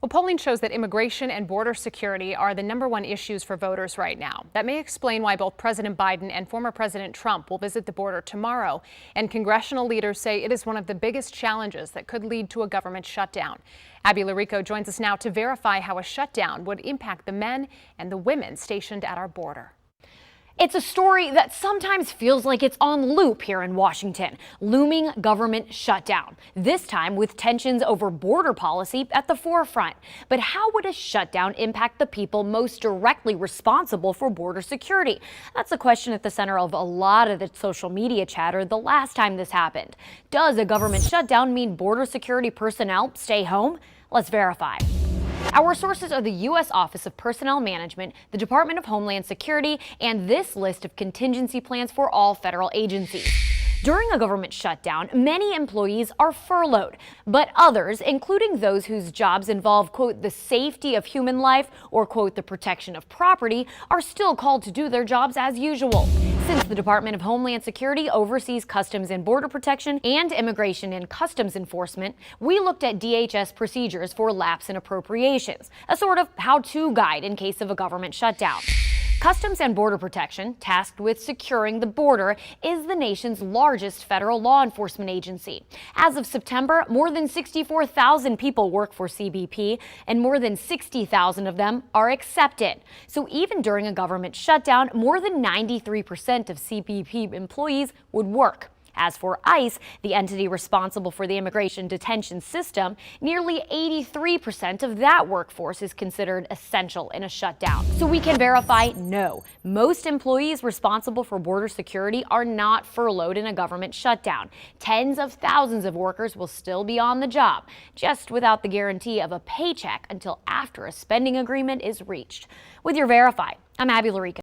Well, polling shows that immigration and border security are the #1 issues for voters right now. That may explain why both President Biden and former President Trump will visit the border tomorrow. And congressional leaders say it is one of the biggest challenges that could lead to a government shutdown. Abby Larico joins us now to verify how a shutdown would impact the men and the women stationed at our border. It's a story that sometimes feels like it's on loop here in Washington. Looming government shutdown. This time with tensions over border policy at the forefront. But how would a shutdown impact the people most directly responsible for border security? That's a question at the center of a lot of the social media chatter the last time this happened. Does a government shutdown mean border security personnel stay home? Let's verify. Our sources are the U.S. Office of Personnel Management, the Department of Homeland Security, and this list of contingency plans for all federal agencies. During a government shutdown, many employees are furloughed, but others, including those whose jobs involve, quote, the safety of human life or, quote, the protection of property, are still called to do their jobs as usual. Since the Department of Homeland Security oversees Customs and Border Protection and Immigration and Customs Enforcement, we looked at DHS Procedures for lapse in appropriations, a sort of how-to guide in case of a government shutdown. Customs and Border Protection, tasked with securing the border, is the nation's largest federal law enforcement agency. As of September, more than 64,000 people work for CBP, and more than 60,000 of them are accepted. So even during a government shutdown, more than 93% of CBP employees would work. As for ICE, the entity responsible for the immigration detention system, nearly 83% of that workforce is considered essential in a shutdown. So we can verify no, most employees responsible for border security are not furloughed in a government shutdown. Tens of thousands of workers will still be on the job, just without the guarantee of a paycheck until after a spending agreement is reached. With your Verify, I'm Abby Larico.